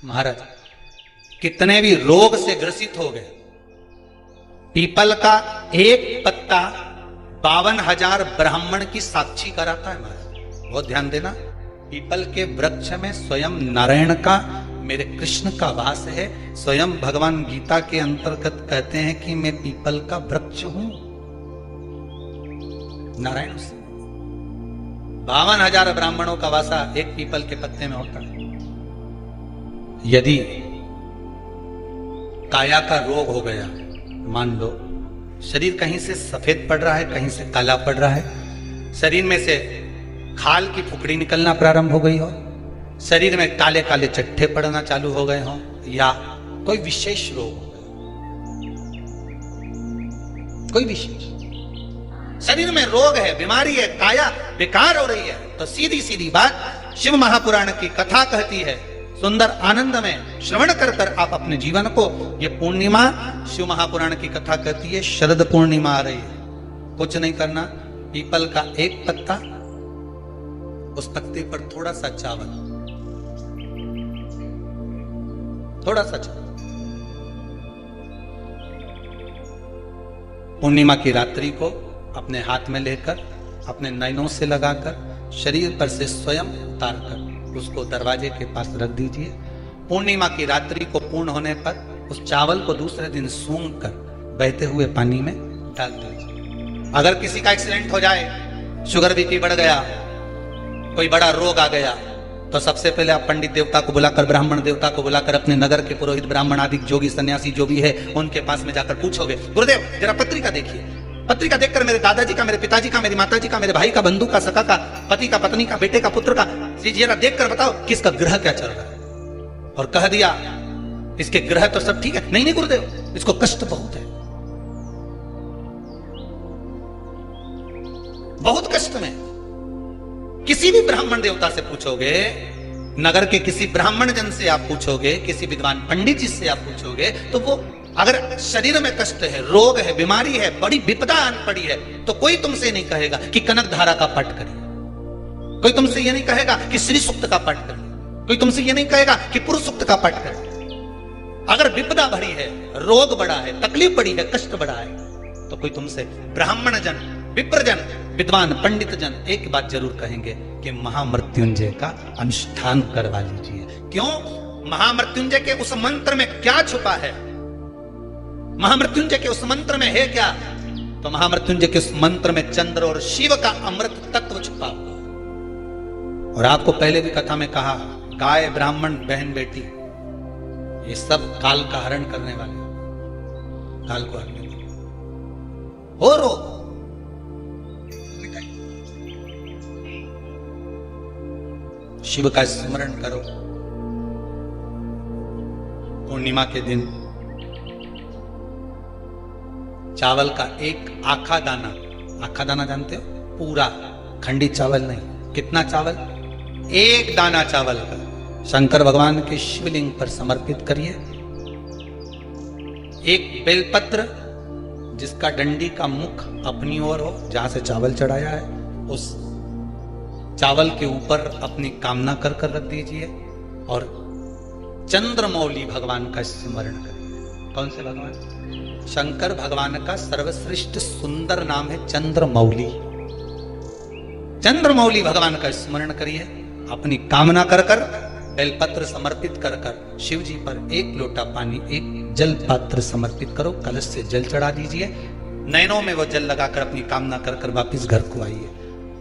महाराज कितने भी रोग से ग्रसित हो गए, पीपल का एक पत्ता 52,000 ब्राह्मण की साक्षी कराता है महाराज। बहुत ध्यान देना, पीपल के वृक्ष में स्वयं नारायण का, मेरे कृष्ण का वास है। स्वयं भगवान गीता के अंतर्गत कहते हैं कि मैं पीपल का वृक्ष हूं, नारायण उसे 52,000 ब्राह्मणों का वासा एक पीपल के पत्ते में होता है। यदि काया का रोग हो गया, मान लो शरीर कहीं से सफेद पड़ रहा है, कहीं से काला पड़ रहा है, शरीर में से खाल की फुकड़ी निकलना प्रारंभ हो गई हो, शरीर में काले काले चट्टे पड़ना चालू हो गए हो, या कोई विशेष रोग हो गया, कोई विशेष शरीर में रोग है, बीमारी है, काया बेकार हो रही है, तो सीधी सीधी बात शिव महापुराण की कथा कहती है, सुंदर आनंद में श्रवण कर कर आप अपने जीवन को, ये पूर्णिमा शिव महापुराण की कथा कहती है, शरद पूर्णिमा आ रही है, कुछ नहीं करना, पीपल का एक पत्ता, उस पत्ते पर थोड़ा सा चावल, थोड़ा सा चावल, पूर्णिमा की रात्रि को अपने हाथ में लेकर, अपने नयनों से लगाकर, शरीर पर से स्वयं उतार कर उसको दरवाजे के पास रख दीजिए। पूर्णिमा की रात्रि को पूर्ण होने पर उस चावल को दूसरे दिन सूंघ कर बहते हुए पानी में डाल दीजिए। अगर किसी का एक्सीडेंट हो जाए, शुगर बीपी बढ़ गया, कोई बड़ा रोग आ गया, तो सबसे पहले आप पंडित देवता को बुलाकर, ब्राह्मण देवता को बुलाकर, अपने नगर के पुरोहित ब्राह्मण आदि जोगी सन्यासी जो भी है उनके पास में जाकर पूछोगे, गुरुदेव जरा पत्रिका देखिए, पत्रिका देखकर मेरे दादाजी का, मेरे पिताजी का, मेरी माताजी का, मेरे भाई का, बंधु का, सखा का, पति का, पत्नी का, बेटे का, पुत्र का, जरा देखकर बताओ किसका ग्रह क्या चल रहा है। और कह दिया इसके ग्रह तो सब ठीक है, नहीं नहीं गुरुदेव इसको कष्ट बहुत है, बहुत कष्ट में। किसी भी ब्राह्मण देवता से पूछोगे, नगर के किसी ब्राह्मण जन से आप पूछोगे, किसी विद्वान पंडित जी से आप पूछोगे, तो वो अगर शरीर में कष्ट है, रोग है, बीमारी है, बड़ी विपदा आन पड़ी है, तो कोई तुमसे नहीं कहेगा कि कनक धारा का पाठ करिए, कोई तुमसे ये नहीं कहेगा कि श्री सूक्त का पाठ करिए, कोई तुमसे ये नहीं कहेगा कि पुरुष सूक्त का पाठ करिए। अगर विपदा बड़ी है, रोग बड़ा है, तकलीफ बड़ी है, कष्ट बड़ा है, तो कोई तुमसे ब्राह्मण जन, विप्र जन, विद्वान पंडित जन एक बात जरूर कहेंगे कि महामृत्युंजय का अनुष्ठान करवा लीजिए। क्यों? महामृत्युंजय के उस मंत्र में क्या छुपा है, महामृत्युंजय के उस मंत्र में है क्या? तो महामृत्युंजय के उस मंत्र में चंद्र और शिव का अमृत तत्व छुपा हुआ। और आपको पहले भी कथा में कहा, गाय, ब्राह्मण, बहन, बेटी, ये सब काल का हरण करने वाले, काल को हरने वाले हो। रो शिव का स्मरण करो। पूर्णिमा के दिन चावल का एक आखा दाना, आखा दाना जानते हो, पूरा खंडित चावल नहीं, कितना चावल, एक दाना चावल का शंकर भगवान के शिवलिंग पर समर्पित करिए। एक बेलपत्र जिसका डंडी का मुख अपनी ओर हो, जहां से चावल चढ़ाया है, उस चावल के ऊपर अपनी कामना कर कर रख दीजिए और चंद्रमौली भगवान का स्मरण करिए। कौन से भगवान? शंकर भगवान का सर्वश्रेष्ठ सुंदर नाम है चंद्रमौली। चंद्रमौली भगवान का स्मरण करिए, अपनी कामना कर कर बेलपत्र समर्पित कर कर शिव जी पर एक लोटा पानी, एक जल पात्र समर्पित करो, कलश से जल चढ़ा दीजिए, नयनों में वो जल लगाकर अपनी कामना कर कर वापिस घर को आइए।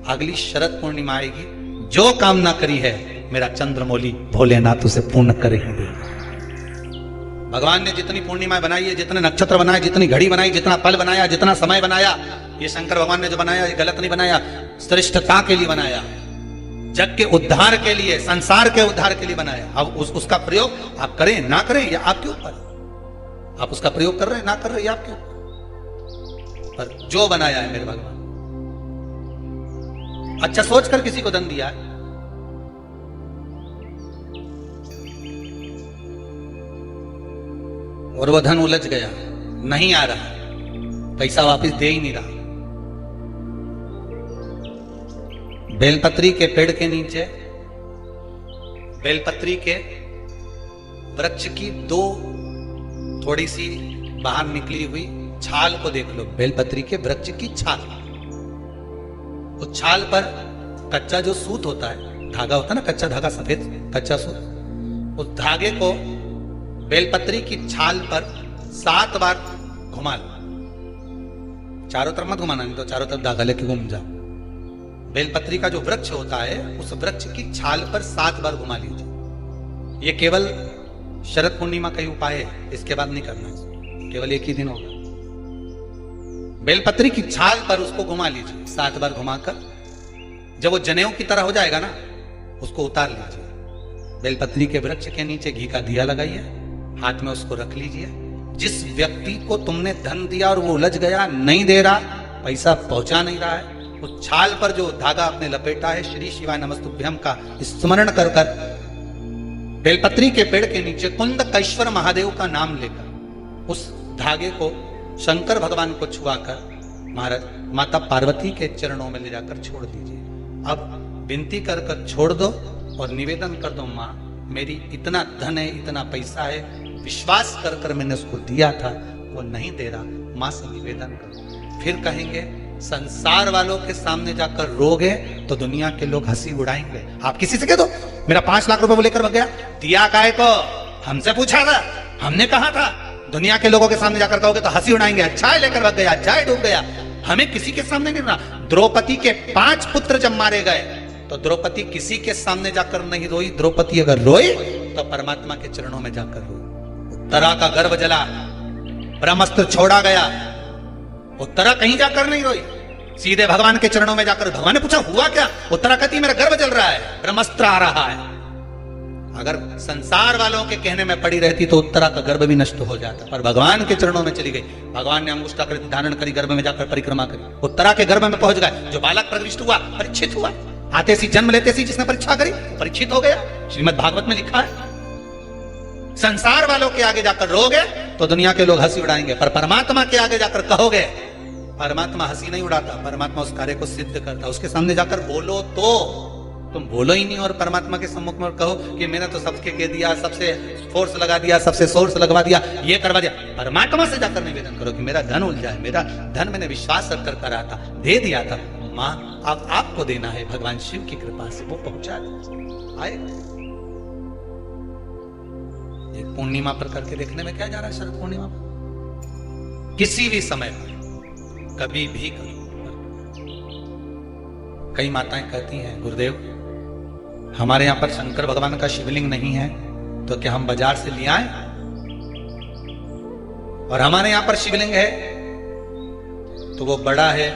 अगली शरद पूर्णिमा आएगी, जो कामना करी है मेरा चंद्रमौली भोलेनाथ उसे पूर्ण करेंगे। भगवान ने जितनी पूर्णिमा बनाई है, जितने नक्षत्र बनाए, जितनी घड़ी बनाई, जितना पल बनाया, जितना समय बनाया, ये शंकर भगवान ने जो बनाया ये गलत नहीं बनाया, श्रेष्ठता के लिए बनाया, जग के उद्धार के लिए, संसार के उद्धार के लिए बनाया। अब उसका प्रयोग आप करें ना करें ये आपके ऊपर, आप उसका प्रयोग कर रहे हैं ना कर रहे हैं आपके ऊपर, पर जो बनाया है मेरे भगवान, अच्छा सोचकर किसी को धन दिया है, और वह धन उलझ गया, नहीं आ रहा, पैसा वापस दे ही नहीं रहा। बेलपत्री के पेड़ के नीचे, बेलपत्री के वृक्ष की दो थोड़ी सी बाहर निकली हुई छाल को देख लो, बेलपत्री के वृक्ष की छाल। उस छाल पर कच्चा जो सूत होता है, धागा होता है ना, कच्चा धागा, सफेद कच्चा सूत, उस धागे को बेलपत्री की छाल पर 7 बार घुमा लो। चारों तरफ मत घुमाना, नहीं तो चारों तरफ धागा लेके घूम जाओ। बेलपत्री का जो वृक्ष होता है, उस वृक्ष की छाल पर 7 बार घुमा लीजिए। ये केवल शरद पूर्णिमा का ही उपाय है, इसके बाद नहीं करना, केवल एक ही दिन होगा। बेलपत्री की छाल पर उसको घुमा लीजिए 7 बार घुमाकर। जब वो जनेऊ की तरह हो जाएगा ना, उसको उतार लीजिए। बेलपत्री के वृक्ष के नीचे घी का दिया लगाइए, हाथ में उसको रख लीजिए। जिस व्यक्ति को तुमने धन दिया और वो उलझ गया, नहीं दे रहा, पैसा पहुंचा नहीं रहा है, उस छाल पर जो धागा आपने लपेटा है, श्री शिवाय नमस्तुभ्यम का स्मरण कर कर बेलपत्री के पेड़ के नीचे कुंदकेश्वर महादेव का नाम लेकर उस धागे को शंकर भगवान को छुआकर महाराज माता पार्वती के चरणों में ले जाकर छोड़ दीजिए। अब विनती कर कर छोड़ दो और निवेदन कर दो, माँ मेरी इतना धन है, इतना पैसा है, विश्वास कर कर मैंने उसको दिया था, वो नहीं दे रहा, माँ से निवेदन करो। फिर कहेंगे संसार वालों के सामने जाकर रोगे तो दुनिया के लोग हंसी उड़ाएंगे। आप किसी से कह दो मेरा 5 लाख रुपए वो लेकर भाग गया, दिया काहे को, हमसे पूछा था, हमने कहा था। दुनिया के लोगों के सामने जाकर कहोगे तो हंसी उड़ाएंगे, अच्छा है लेकर भाग गया, अच्छा है डूब गया। हमें किसी के सामने नहीं रहा। द्रौपदी के 5 पुत्र जब मारे गए तो द्रौपदी किसी के सामने जाकर नहीं रोई। द्रौपदी अगर रोई तो परमात्मा के चरणों में जाकर रोई। उत्तरा का गर्भ जला, ब्रह्मास्त्र छोड़ा गया, उत्तरा कहीं जाकर नहीं रोई, सीधे भगवान के चरणों में जाकर। भगवान ने पूछा हुआ क्या, उत्तरा कहती मेरा गर्भ जल रहा है, ब्रह्मास्त्र आ रहा है। अगर संसार वालों के कहने में पड़ी रहती तो उत्तरा का गर्भ भी नष्ट हो जाता, पर भगवान के चरणों में चली गई। भगवान ने अंगुष्ठाकृति धारण करी, गर्भ में जाकर परिक्रमा करी, उत्तरा के गर्भ में पहुंच गए। जो बालक प्रविष्ट हुआ परीक्षित हुआ, आते सी जन्म लेते सी जिसने परीक्षा करी परीक्षित हो गया। श्रीमद् भागवत में लिखा है। संसार वालों के आगे जाकर रोगे तो दुनिया के लोग हंसी उड़ाएंगे, पर परमात्मा के आगे जाकर कहोगे, परमात्मा हंसी नहीं उड़ाता, परमात्मा उस कार्य को सिद्ध करता। उसके सामने जाकर बोलो तो, तुम बोलो ही नहीं और परमात्मा के सम्मुख में कहो कि मैंने तो सबके कह दिया, सबसे फोर्स लगा दिया, सबसे सोर्स लगवा दिया, ये करवा दिया। परमात्मा से जाकर निवेदन करो कि मेरा धन उलझा है, मेरा धन मैंने विश्वास रखकर करा था, दे दिया था, माँ अब आपको देना है, भगवान शिव की कृपा से वो पहुंचा दे आएगा। एक पूर्णिमा पर करके देखने में क्या जा रहा है। शरद पूर्णिमा पर किसी भी समय पर कभी भी करो। कई माताएं कहती हैं गुरुदेव हमारे यहां पर शंकर भगवान का शिवलिंग नहीं है, तो क्या हम बाजार से ले आए? और हमारे यहां पर शिवलिंग है तो वो बड़ा है,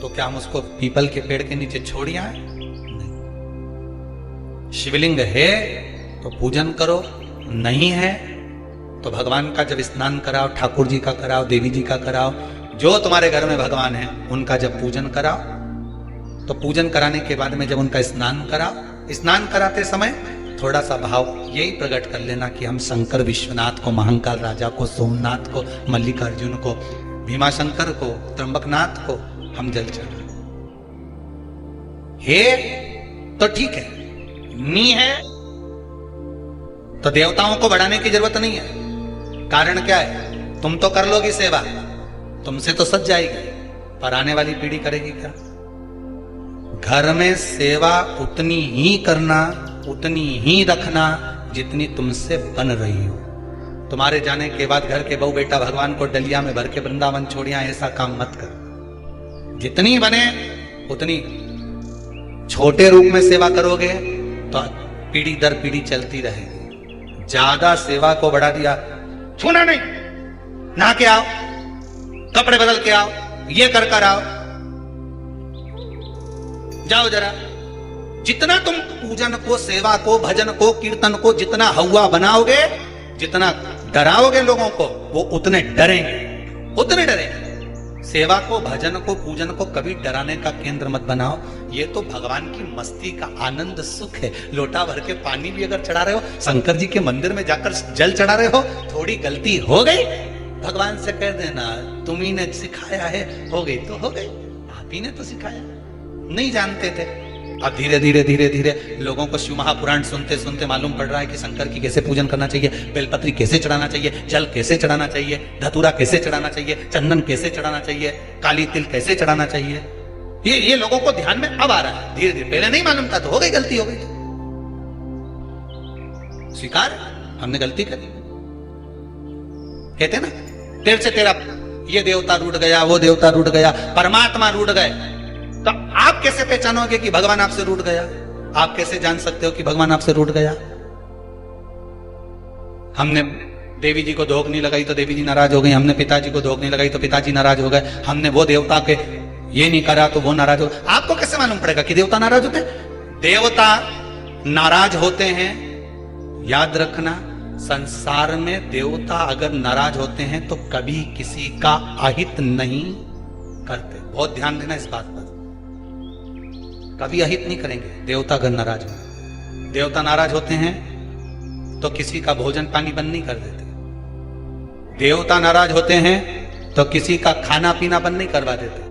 तो क्या हम उसको पीपल के पेड़ के नीचे छोड़ आए? नहीं। शिवलिंग है तो पूजन करो, नहीं है तो भगवान का जब स्नान कराओ, ठाकुर जी का कराओ, देवी जी का कराओ, जो तुम्हारे घर में भगवान है उनका जब पूजन कराओ, तो पूजन कराने के बाद में जब उनका स्नान कराओ, स्नान कराते समय थोड़ा सा भाव यही प्रकट कर लेना कि हम शंकर विश्वनाथ को, महाकाल राजा को, सोमनाथ को, मल्लिकार्जुन को, भीमाशंकर को, त्र्यंबकनाथ को हम जल चढ़ाएं। है तो ठीक है, नहीं है तो देवताओं को बढ़ाने की जरूरत नहीं है। कारण क्या है, तुम तो कर लोगी सेवा, तुमसे तो सज जाएगी, पर आने वाली पीढ़ी करेगी क्या? घर में सेवा उतनी ही करना, उतनी ही रखना जितनी तुमसे बन रही हो। तुम्हारे जाने के बाद घर के बहू बेटा भगवान को डलिया में भर के वृंदावन छोड़िया, ऐसा काम मत कर। जितनी बने उतनी। छोटे रूप में सेवा करोगे तो पीढ़ी दर पीढ़ी चलती रहेगी। ज्यादा सेवा को बढ़ा दिया, छूना नहीं, नहा के आओ, कपड़े बदल के आओ, ये कर कर आओ, जाओ जरा। जितना तुम पूजन को, सेवा को, भजन को, कीर्तन को जितना हवा बनाओगे, जितना डराओगे लोगों को, वो उतने डरेंगे, उतने डरेंगे। सेवा को, भजन को, पूजन को कभी डराने का केंद्र मत बनाओ। ये तो भगवान की मस्ती का आनंद सुख है। लोटा भर के पानी भी अगर चढ़ा रहे हो, शंकर जी के मंदिर में जाकर जल चढ़ा रहे हो, थोड़ी गलती हो गई भगवान से कह देना तुम्ही ने सिखाया है, हो गई तो हो गई, आप ही ने तो सिखाया, नहीं जानते थे। अब धीरे धीरे धीरे धीरे लोगों को शिव महापुराण सुनते सुनते मालूम पड़ रहा है कि शंकर की कैसे पूजन करना चाहिए, बेलपत्री कैसे चढ़ाना चाहिए, जल कैसे चढ़ाना चाहिए, धतूरा कैसे चढ़ाना चाहिए, चंदन कैसे चढ़ाना चाहिए, काली तिल कैसे चढ़ाना चाहिए। ये लोगों को ध्यान में अब आ रहा है धीरे धीरे। पहले नहीं मालूम था तो हो गई, गलती हो गई, स्वीकार, हमने गलती करी। कहते ना तेरे से तेरा ये देवता रूठ गया, वो देवता रूठ गया, परमात्मा रूठ गए, तो आप कैसे पहचानोगे कि भगवान आपसे रूठ गया? आप कैसे जान सकते हो कि भगवान आपसे रूठ गया? हमने देवी जी को धोख नहीं लगाई तो देवी जी नाराज हो गई, हमने पिताजी को धोख नहीं लगाई तो पिताजी नाराज हो गए, हमने वो देवता के ये नहीं करा तो वो नाराज हो। आपको कैसे मालूम पड़ेगा कि देवता नाराज होते हैं? देवता नाराज होते हैं, याद रखना, संसार में देवता अगर नाराज होते हैं तो कभी किसी का अहित नहीं करते। बहुत ध्यान देना इस बात पर, कभी अहित नहीं करेंगे देवता अगर नाराज हो। देवता नाराज होते हैं तो किसी का भोजन पानी बंद नहीं कर देते। देवता नाराज होते हैं तो किसी का खाना पीना बंद नहीं करवा देते।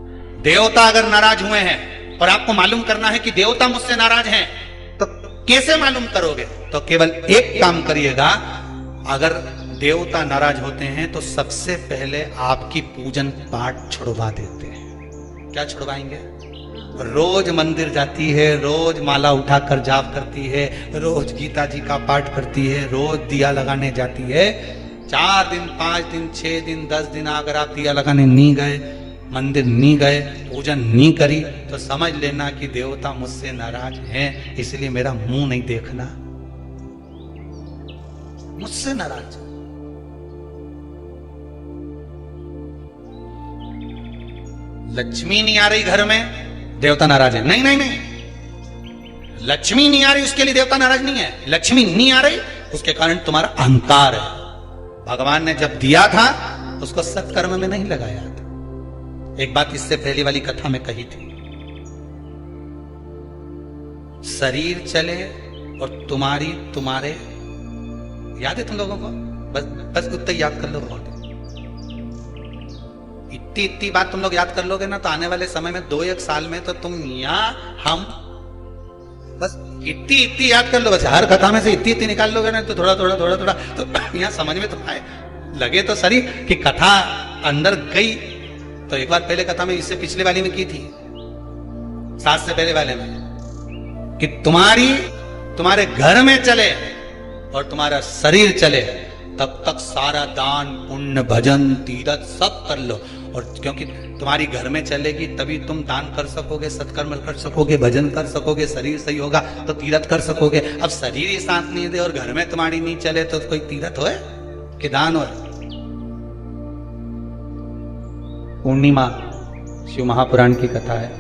देवता अगर नाराज हुए हैं और आपको मालूम करना है कि देवता मुझसे नाराज हैं, तो कैसे मालूम करोगे? तो केवल एक काम करिएगा, अगर देवता नाराज होते हैं तो सबसे पहले आपकी पूजन पाठ छुड़वा देते हैं। क्या छुड़वाएंगे? रोज मंदिर जाती है, रोज माला उठाकर जाप करती है, रोज गीता जी का पाठ करती है, रोज दिया लगाने जाती है। 4 दिन 5 दिन 6 दिन 10 दिन अगर आप दिया लगाने नहीं गए, मंदिर नहीं गए, पूजन नहीं करी, तो समझ लेना कि देवता मुझसे नाराज हैं, इसलिए मेरा मुंह नहीं देखना, मुझसे नाराज। लक्ष्मी नहीं आ रही घर में, देवता नाराज है। नहीं नहीं नहीं, लक्ष्मी नहीं आ रही उसके लिए देवता नाराज नहीं है। लक्ष्मी नहीं आ रही उसके कारण तुम्हारा अहंकार है। भगवान ने जब दिया था उसको सत्कर्म में नहीं लगाया था। एक बात इससे पहली वाली कथा में कही थी, शरीर चले और तुम्हारे याद है तुम लोगों को? बस उतना याद कर लो, बहुत इतनी बात तुम लोग याद कर लोगे ना, तो आने वाले समय में 2-1 साल में तो तुम हम बस इतनी याद कर लो, बस हर कथा में से इतनी निकाल लोगे ना, तो थोड़ा तो यहाँ समझ में तो आए लगे तो सही कि कथा अंदर गई। तो एक बार पहले कथा में, इससे पिछले वाली में की थी, 7 से पहले वाले में, कि तुम्हारे घर में चले और तुम्हारा शरीर चले, तब तक सारा दान पुण्य भजन तीरथ सब कर लो। और क्योंकि तुम्हारी घर में चलेगी तभी तुम दान कर सकोगे, सत्कर्म कर सकोगे, भजन कर सकोगे, शरीर सही होगा तो तीरथ कर सकोगे। अब शरीर ही साथ नहीं दे और घर में तुम्हारी नहीं चले तो कोई तीरथ होए कि दान हो? पूर्णिमा शिव महापुराण की कथा है।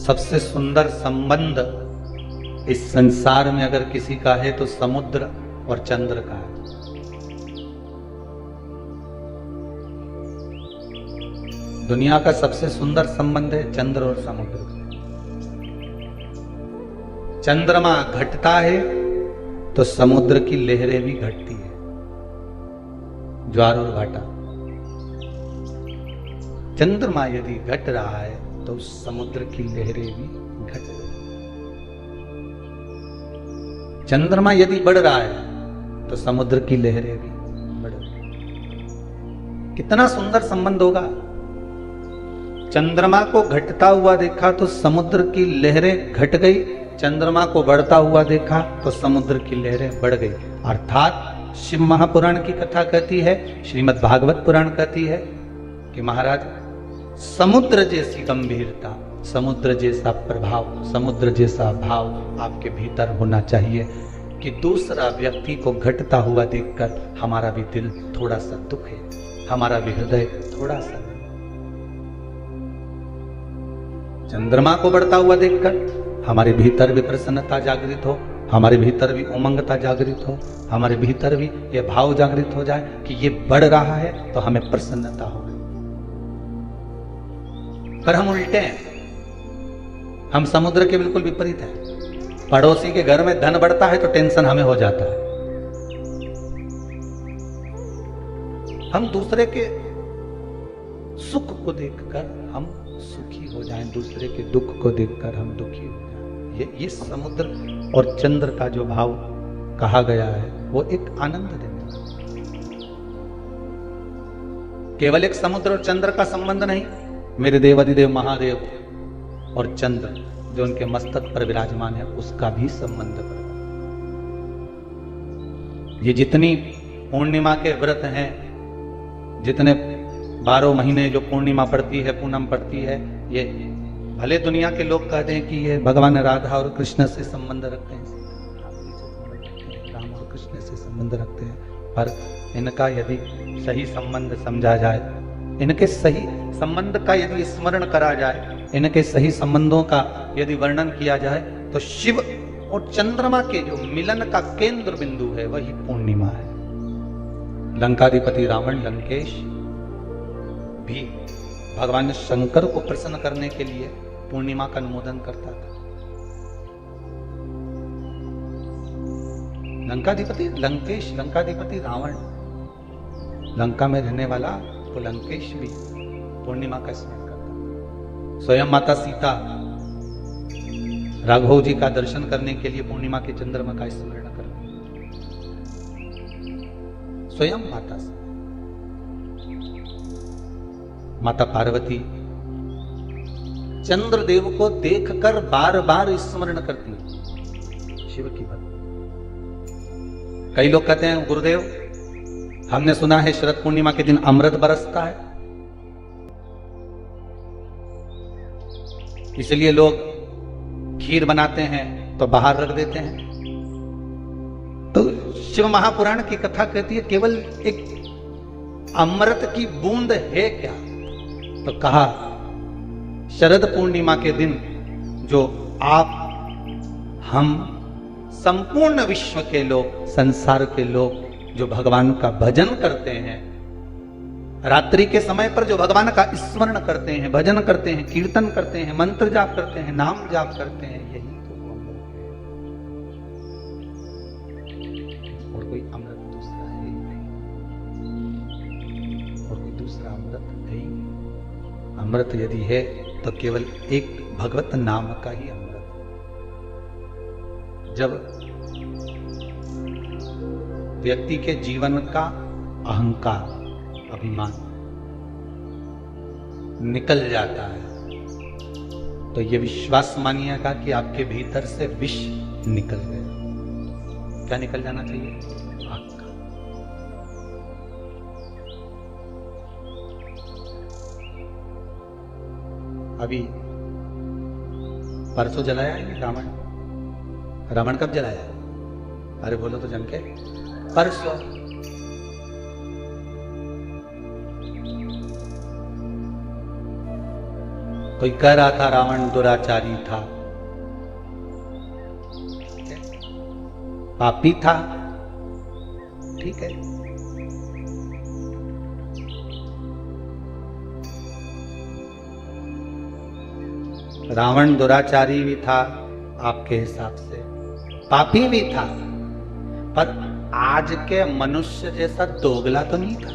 सबसे सुंदर संबंध इस संसार में अगर किसी का है तो समुद्र और चंद्र का है। दुनिया का सबसे सुंदर संबंध है चंद्र और समुद्र का। चंद्रमा घटता है तो समुद्र की लहरें भी घटती है, ज्वार और भाटा। चंद्रमा यदि घट रहा है तो समुद्र की लहरें भी घट रही। चंद्रमा यदि बढ़ रहा है तो समुद्र की लहरें भी बढ़ रही। कितना सुंदर संबंध होगा। चंद्रमा को घटता हुआ देखा तो समुद्र की लहरें घट गई, चंद्रमा को बढ़ता हुआ देखा तो समुद्र की लहरें बढ़ गई। अर्थात शिव महापुराण की कथा कहती है, श्रीमद् भागवत पुराण कहती है कि महाराज समुद्र जैसी गंभीरता, समुद्र जैसा प्रभाव, समुद्र जैसा भाव आपके भीतर होना चाहिए कि दूसरा व्यक्ति को घटता हुआ देखकर हमारा भी दिल थोड़ा सा दुखे, हमारा भी हृदय थोड़ा सा। चंद्रमा को बढ़ता हुआ देखकर हमारे भीतर भी प्रसन्नता जागृत हो, हमारे भीतर भी उमंगता जागृत हो, हमारे भीतर भी ये भाव जागृत हो जाए कि ये बढ़ रहा है तो हमें प्रसन्नता हो। पर हम उल्टे हैं, हम समुद्र के बिल्कुल विपरीत हैं। पड़ोसी के घर में धन बढ़ता है तो टेंशन हमें हो जाता है। हम दूसरे के सुख को देखकर हम सुखी हो जाएं, दूसरे के दुख को देखकर हम दुखी हो जाएं। ये समुद्र और चंद्र का जो भाव कहा गया है वो एक आनंद देने वाला। केवल एक समुद्र और चंद्र का संबंध नहीं, मेरे देव अधिदेव महादेव और चंद्र जो उनके मस्तक पर विराजमान है उसका भी संबंध है। ये जितनी पूर्णिमा के व्रत हैं, जितने 12 महीने जो पूर्णिमा पड़ती है, पूनम पड़ती है, ये भले दुनिया के लोग कहते हैं कि ये भगवान राधा और कृष्ण से संबंध रखते हैं, राम और कृष्ण से संबंध रखते हैं, पर इनका यदि सही संबंध समझा जाए, इनके सही संबंध का यदि स्मरण करा जाए, इनके सही संबंधों का यदि वर्णन किया जाए, तो शिव और चंद्रमा के जो मिलन का केंद्र बिंदु है वही पूर्णिमा है। लंकाधिपति रावण लंकेश भी भगवान शंकर को प्रसन्न करने के लिए पूर्णिमा का अनुमोदन करता था। लंकाधिपति रावण, लंका में रहने वाला तो लंकेश भी पूर्णिमा का स्मरण करता। स्वयं माता सीता राघव जी का दर्शन करने के लिए पूर्णिमा के चंद्रमा का स्मरण करते, स्वयं माता से। माता पार्वती चंद्रदेव को देखकर बार बार स्मरण करती है शिव की बात। कई लोग कहते हैं गुरुदेव हमने सुना है शरद पूर्णिमा के दिन अमृत बरसता है, इसलिए लोग खीर बनाते हैं तो बाहर रख देते हैं। तो शिव महापुराण की कथा कहती है केवल एक अमृत की बूंद है क्या? तो कहा शरद पूर्णिमा के दिन जो आप, हम, संपूर्ण विश्व के लोग, संसार के लोग जो भगवान का भजन करते हैं, रात्रि के समय पर जो भगवान का स्मरण करते हैं, भजन करते हैं, कीर्तन करते हैं, मंत्र जाप करते हैं, नाम जाप करते हैं, यही तो अमृत है। और कोई अमृत दूसरा है ही नहीं, और कोई दूसरा अमृत है ही नहीं। अमृत यदि है तो केवल एक भगवत नाम का ही अमृत। जब व्यक्ति के जीवन का अहंकार, अभिमान निकल जाता है तो यह विश्वास मानिएगा कि आपके भीतर से विष निकल गया। क्या निकल जाना चाहिए? आग का। अभी परसों जलाया है रावण। रावण कब जलाया? अरे बोलो तो जम के, परसों। कोई कह रहा था रावण दुराचारी था, पापी था, ठीक है। रावण दुराचारी भी था आपके हिसाब से, पापी भी था, पर आज के मनुष्य जैसा दोगला तो नहीं था।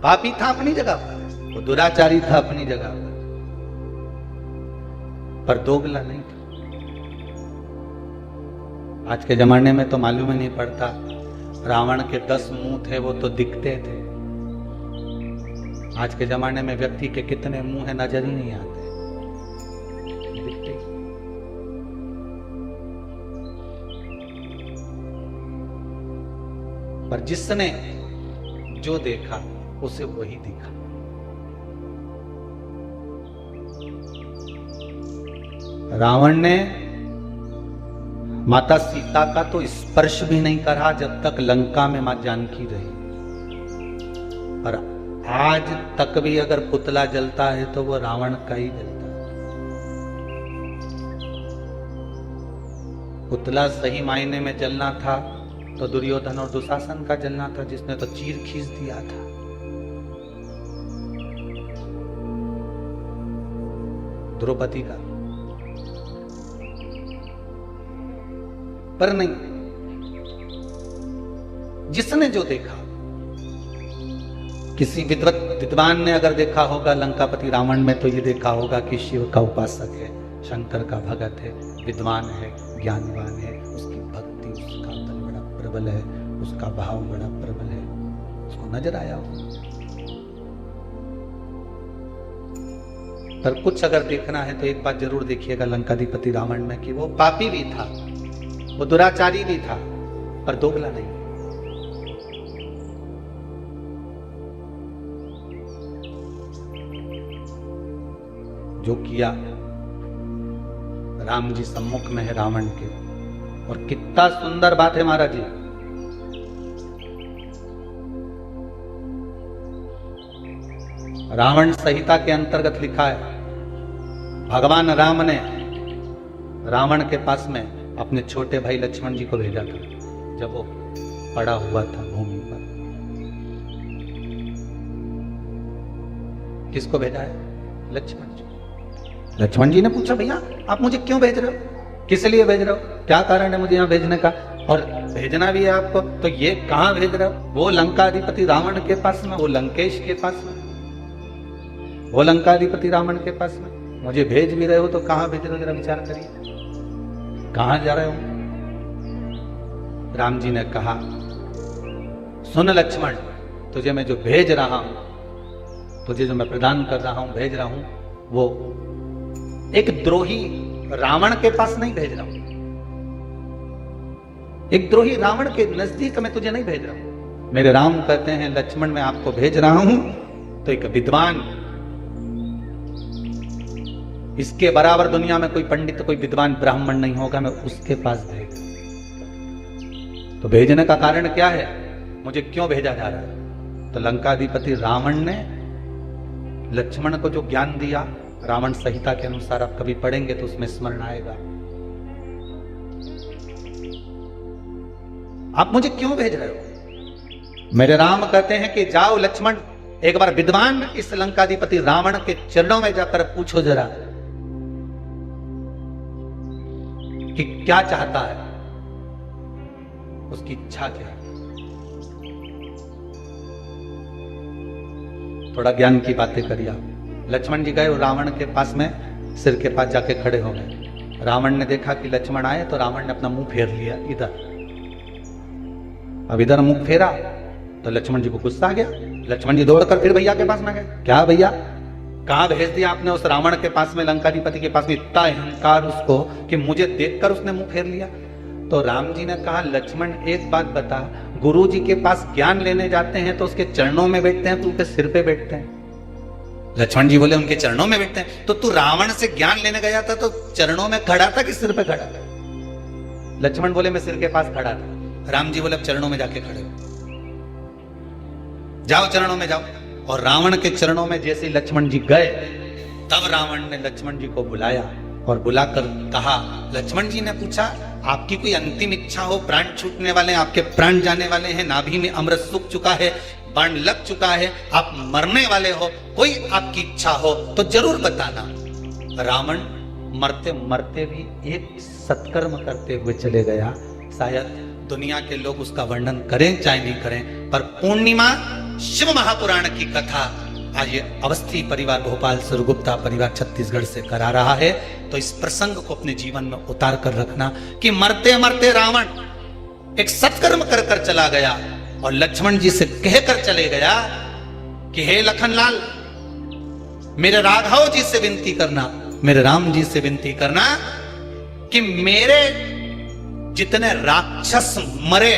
पापी था अपनी जगह पर, वो दुराचारी था अपनी जगह पर दोगला नहीं था। आज के जमाने में तो मालूम ही नहीं पड़ता, रावण के 10 मुंह थे वो तो दिखते थे। आज के जमाने में व्यक्ति के कितने मुंह है नजर ही नहीं आते, दिखते। पर जिसने जो देखा उसे वही दिखा। रावण ने माता सीता का तो स्पर्श भी नहीं करा जब तक लंका में मां जानकी रही, पर आज तक भी अगर पुतला जलता है तो वो रावण का ही जलता है। पुतला सही मायने में जलना था तो दुर्योधन और दुशासन का जलना था, जिसने तो चीर खींच दिया था। द्रौपदी का, पर नहीं, जिसने जो देखा, किसी विद्वान ने अगर देखा होगा लंकापति रावण में, तो ये देखा होगा कि शिव का उपासक है, शंकर का भगत है, विद्वान है, ज्ञानवान है, उसकी भक्ति, उसका बल बड़ा प्रबल है, उसका भाव बड़ा प्रबल है, उसको नजर आया होगा। पर कुछ अगर देखना है तो एक बात जरूर देखिएगा लंकाधिपति रावण में, कि वो पापी भी था, वो दुराचारी भी था, पर दोगला नहीं। जो किया राम जी सम्मुख में है रावण के, और कितना सुंदर बात है महाराज जी। रावण संहिता के अंतर्गत लिखा है, भगवान राम ने रावण के पास में अपने छोटे भाई लक्ष्मण जी को भेजा था, जब वो पड़ा हुआ था भूमि पर। किसको भेजा है? लक्ष्मण जी। लक्ष्मण जी ने पूछा, भैया आप मुझे क्यों भेज रहे हो, किस लिए भेज रहे हो, क्या कारण है मुझे यहाँ भेजने का, और भेजना भी है आपको तो ये कहां भेज रहे हो? वो लंकाधिपति रावण के पास में, वो लंकेश के पास में, वो लंकाधिपति रावण के पास में मुझे भेज भी रहे हो तो कहां भेज रहे हो? जरा विचार करिए, कहां जा रहे हो? राम जी ने कहा, सुन लक्ष्मण, तुझे मैं जो भेज रहा हूं, तुझे जो मैं प्रदान कर रहा हूं, भेज रहा हूं, वो एक द्रोही रावण के पास नहीं भेज रहा हूं, एक द्रोही रावण के नजदीक मैं तुझे नहीं भेज रहा हूं। मेरे राम कहते हैं, लक्ष्मण मैं आपको भेज रहा हूं तो एक विद्वान, इसके बराबर दुनिया में कोई पंडित, कोई विद्वान ब्राह्मण नहीं होगा, मैं उसके पास भेज। तो भेजने का कारण क्या है, मुझे क्यों भेजा जा रहा है? तो लंकाधिपति रावण ने लक्ष्मण को जो ज्ञान दिया, रावण संहिता के अनुसार आप कभी पढ़ेंगे तो उसमें स्मरण आएगा। आप मुझे क्यों भेज रहे हो? मेरे राम कहते हैं कि जाओ लक्ष्मण, एक बार विद्वान इस लंकाधिपति रावण के चरणों में जाकर पूछो जरा कि क्या चाहता है, उसकी इच्छा क्या है। थोड़ा ज्ञान की बातें करिए आप। लक्ष्मण जी गए रावण के पास में, सिर के पास जाके खड़े हो गए। रावण ने देखा कि लक्ष्मण आए तो रावण ने अपना मुंह फेर लिया इधर। अब इधर मुंह फेरा तो लक्ष्मण जी को गुस्सा आ गया। लक्ष्मण जी दौड़कर फिर भैया के पास में गए, क्या भैया कहां भेज दिया आपने उस रावण के पास में, लंकाधिपति के पास में, इतना अहंकार उसको कि मुझे देखकर उसने मुंह फेर लिया। तो राम जी ने कहा, लक्ष्मण एक बात बता, गुरु जी के पास ज्ञान लेने जाते हैं तो उसके चरणों में बैठते हैं, तू उनके सिर पे बैठते हैं? लक्ष्मण जी बोले उनके चरणों में बैठते हैं। तो तू रावण से ज्ञान लेने गया था तो चरणों में खड़ा था कि सिर पे खड़ा था? लक्ष्मण बोले मैं सिर के पास खड़ा था। राम जी बोले अब चरणों में जाके खड़े हो, जाओ चरणों में जाओ। और रावण के चरणों में जैसे लक्ष्मण जी गए, तब रावण ने लक्ष्मण जी को बुलाया और बुलाकर कहा, लक्ष्मण जी ने पूछा आपकी कोई अंतिम इच्छा हो, प्राण छूटने वाले हैं, आपके प्राण जाने वाले हैं, नाभि में अमृत सूख चुका है, बाण लग चुका है, आप मरने वाले हो, कोई आपकी इच्छा हो तो जरूर बताना। रावण मरते मरते भी एक सत्कर्म करते हुए चले गया। शायद दुनिया के लोग उसका वर्णन करें चाहे नहीं करें, पर पूर्णिमा शिव महापुराण की कथा आज ये अवस्थी परिवार भोपाल सुरगुप्ता परिवार छत्तीसगढ़ से करा रहा है। तो इस प्रसंग को अपने जीवन में उतार कर रखना कि मरते मरते रावण एक सत्कर्म कर कर चला गया और लक्ष्मण जी से कहकर चले गया कि हे लखनलाल, मेरे राघव जी से विनती करना, मेरे राम जी से विनती करना कि मेरे जितने राक्षस मरे,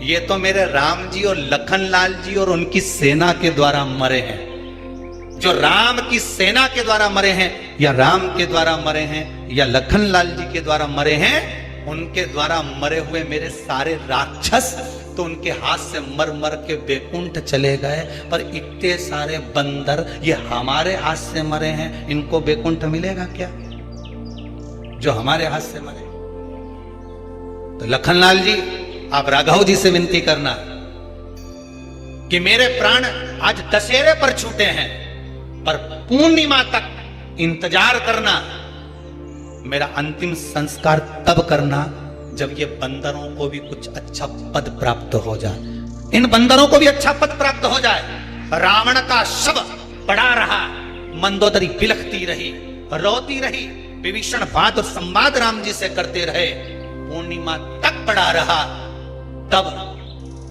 ये तो मेरे राम जी और लखनलाल जी और उनकी सेना के द्वारा मरे हैं। जो राम की सेना के द्वारा मरे हैं, या राम के द्वारा मरे हैं, या लखनलाल जी के द्वारा मरे हैं, उनके द्वारा मरे हुए मेरे सारे राक्षस तो उनके हाथ से मर मर के बैकुंठ चले गए, पर इतने सारे बंदर ये हमारे हाथ से मरे हैं, इनको बैकुंठ मिलेगा क्या जो हमारे हाथ से मरे? तो लखनलाल जी आप राघव जी से विनती करना कि मेरे प्राण आज दशहरे पर छूटे हैं, पर पूर्णिमा तक इंतजार करना, मेरा अंतिम संस्कार तब करना जब ये बंदरों को भी कुछ अच्छा पद प्राप्त हो जाए। इन बंदरों को भी अच्छा पद प्राप्त हो जाए। रावण का शव पड़ा रहा, मंदोदरी बिलखती रही, रोती रही, विभीषण वाद और संवाद राम जी से करते रहे, पूर्णिमा तक पड़ा रहा। तब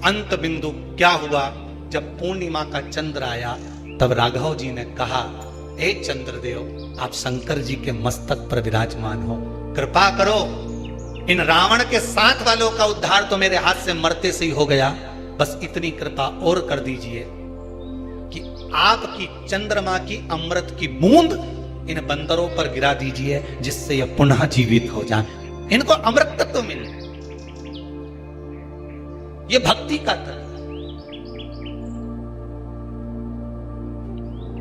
अंत बिंदु क्या हुआ? जब पूर्णिमा का चंद्र आया तब राघव जी ने कहा, हे चंद्रदेव, आप शंकर जी के मस्तक पर विराजमान हो, कृपा करो, इन रावण के साथ वालों का उद्धार तो मेरे हाथ से मरते से ही हो गया, बस इतनी कृपा और कर दीजिए कि आपकी चंद्रमा की अमृत की बूंद इन बंदरों पर गिरा दीजिए, जिससे यह पुनः जीवित हो जाए, इनको अमृत तत्व मिले। ये भक्ति का तत्व,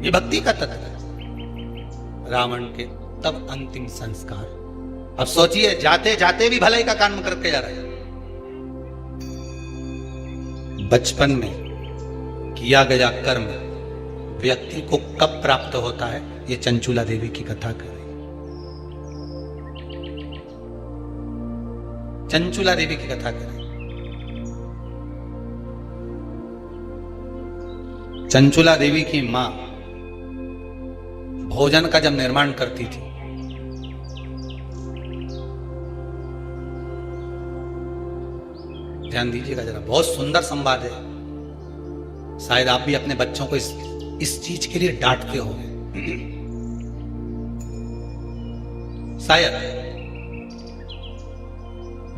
ये भक्ति का तत्व है। रावण के तब अंतिम संस्कार। अब सोचिए, जाते जाते भी भलाई का काम करके जा रहे हैं। बचपन में किया गया कर्म व्यक्ति को कब प्राप्त होता है, ये चंचुला देवी की कथा कर रही है। चंचुला देवी की कथा कर रही है। चंचुला देवी की मां भोजन का जब निर्माण करती थी, ध्यान दीजिएगा जरा, बहुत सुंदर संवाद है। शायद आप भी अपने बच्चों को इस चीज के लिए डांटते हो, शायद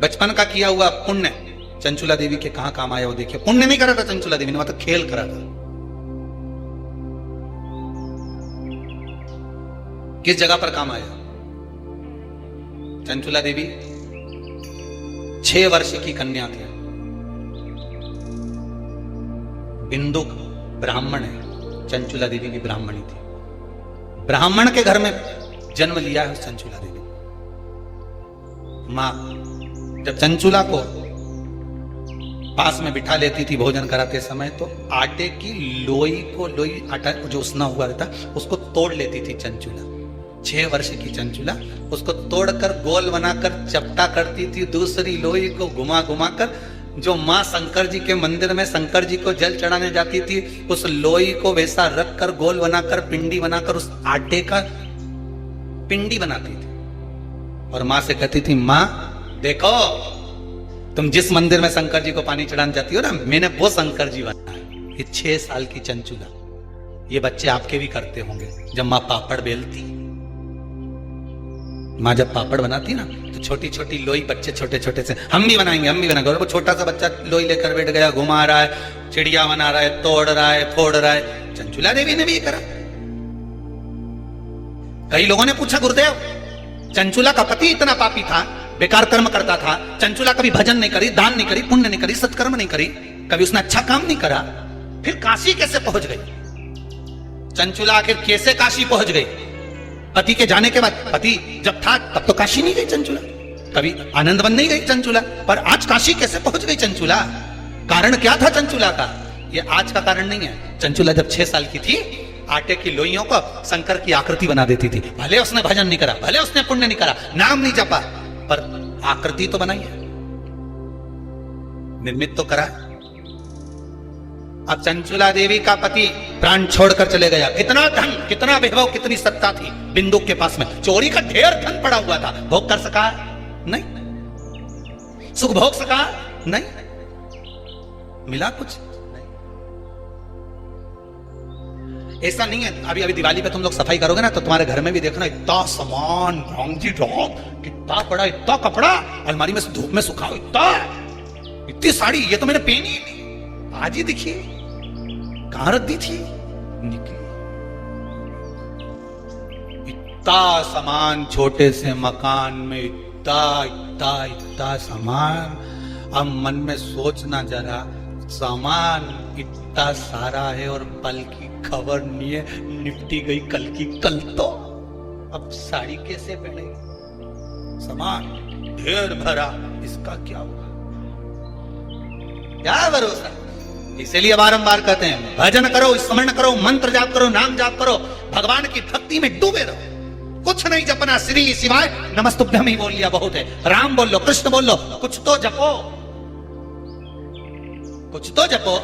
बचपन का किया हुआ पुण्य चंचुला देवी के कहां काम आया वो देखिए। पुण्य नहीं करा था चंचुला देवी ने, मतलब खेल करा था। किस जगह पर काम आया? चंचुला देवी 6 वर्ष की कन्या थी। बिंदुक ब्राह्मण है, चंचुला देवी भी ब्राह्मणी थी। ब्राह्मण के घर में जन्म लिया है चंचुला देवी। मां जब चंचुला को पास में बिठा लेती थी भोजन कराते समय, तो आटे की लोई आटा जो उसना हुआ रहता उसको तोड़ लेती थी चंचुला। 6 वर्ष की चंचुला उसको तोड़कर गोल बनाकर चपटा करती थी। दूसरी लोई को घुमा घुमा कर, जो मां शंकर जी के मंदिर में शंकर जी को जल चढ़ाने जाती थी, उस लोई को वैसा रख कर गोल बनाकर पिंडी बनाकर उस आटे का पिंडी बनाती थी। और मां से कहती थी, मां देखो, तुम जिस मंदिर में शंकर जी को पानी चढ़ाने जाती हो ना, मैंने वो शंकर जी बनाया। ये 6 साल की चंचुला, ये बच्चे आपके भी करते होंगे। जब मां पापड़ बेलती, मां जब पापड़ बनाती ना, तो छोटी छोटी लोई बच्चे छोटे छोटे से, हम भी बनाएंगे हम भी बनाएंगे। और वो छोटा सा बच्चा लोई लेकर बैठ गया, घुमा रहा है, चिड़िया बना रहा है, तोड़ रहा है, फोड़ रहा है। चंचुला देवी ने भी करा। कई लोगों ने पूछा, गुरुदेव, चंचुला का पति इतना पापी था, बेकार कर्म करता था, चंचुला कभी भजन नहीं करी, दान नहीं करी, पुण्य नहीं करी, सत्कर्म नहीं करी, कभी उसने अच्छा काम नहीं करा, फिर काशी कैसे पहुंच गई? चंचुला आखिर कैसे काशी पहुंच गई? पति के जाने के बाद, पति जब था तब तो काशी नहीं गई चंचुला, कभी आनंद वन नहीं गई चंचुला, पर आज काशी कैसे पहुंच गई चंचुला? कारण क्या था चंचुला का? ये आज का कारण नहीं है। चंचुला जब 6 साल की थी, आटे की लोइयों को शंकर की आकृति बना देती थी। भले उसने भजन नहीं करा, भले उसने पुण्य नहीं करा, नाम नहीं जपा, पर आकृति तो बनाई है, निर्मित तो करा। अब चंचुला देवी का पति प्राण छोड़कर चले गया। कितना धन, कितना वैभव, कितनी सत्ता थी बिंदुक के पास में, चोरी का ढेर धन पड़ा हुआ था। भोग कर सका नहीं, सुख भोग सका नहीं, मिला कुछ नहीं। ऐसा नहीं है, अभी अभी दिवाली पे तुम लोग सफाई करोगे ना, तो तुम्हारे घर में भी देखना, इतना सामान, कितना बड़ा, इतना कपड़ा अलमारी में धूप में सुखा, इतनी साड़ी, ये तो मैंने पहनी ही नहीं, आज ही दिखी, कहां रख दी थी, निकली। इतना सामान, छोटे से मकान में इतना इतना इतना सामान। अब मन में सोचना जरा, सामान इतना सारा है और पल की खबर नहीं है, निपटी गई कल की कल। तो अब साड़ी कैसे पहनेगी? सामान ढेर भरा, इसका क्या हुआ, क्या भरोसा? इसलिए बारंबार कहते हैं, भजन करो, स्मरण करो, मंत्र जाप करो, नाम जाप करो, भगवान की भक्ति में डूबे रहो। कुछ नहीं जपना, श्री शिवाय नमस्तुभ्यम ही बोल लिया बहुत है। राम बोल लो, कृष्ण बोल लो, कुछ तो जपो, कुछ तो जपो।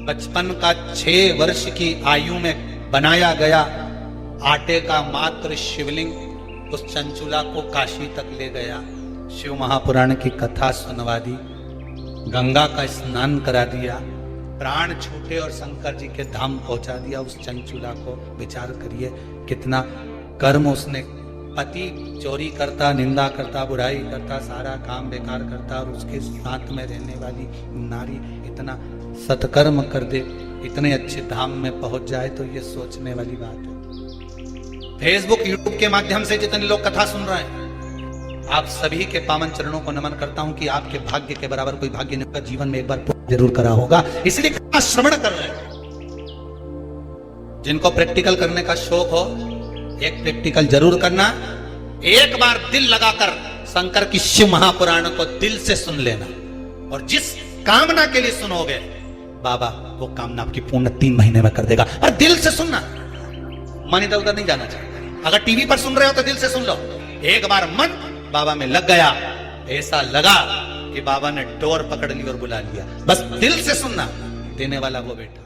बचपन का 6 वर्ष की आयु में बनाया गया आटे का मात्र शिवलिंग उस चंचुला को काशी तक ले गया, शिव महापुराण की कथा सुनवा दी, गंगा का स्नान करा दिया, प्राण छूटे और शंकर जी के धाम पहुंचा दिया उस चंचुला को। विचार करिए कितना कर्म उसने। पति चोरी करता, निंदा करता, बुराई करता, सारा काम बेकार करता, और उसके साथ में रहने वाली नारी इतना सत्कर्म कर दे, इतने अच्छे धाम में पहुंच जाए, तो ये सोचने वाली बात है। फेसबुक यूट्यूब के माध्यम से जितने लोग कथा सुन रहे हैं, आप सभी के पावन चरणों को नमन करता हूं कि आपके भाग्य के बराबर कोई भाग्य नहीं होगा, जीवन में एक बार जरूर करा होगा, इसलिए कथा श्रवण कर रहे हैं। जिनको प्रैक्टिकल करने का शौक हो, एक प्रैक्टिकल जरूर करना, एक बार दिल लगाकर शंकर की शिव महापुराण को दिल से सुन लेना, और जिस कामना के लिए सुनोगे बाबा वो कामना आपकी पूर्ण 3 महीने में कर देगा। और दिल से सुनना, मन इधर उधर नहीं जाना चाहिए। अगर टीवी पर सुन रहे हो तो दिल से सुन लो। एक बार मन बाबा में लग गया, ऐसा लगा कि बाबा ने डोर पकड़ ली और बुला लिया, बस दिल से सुनना, देने वाला वो बैठा।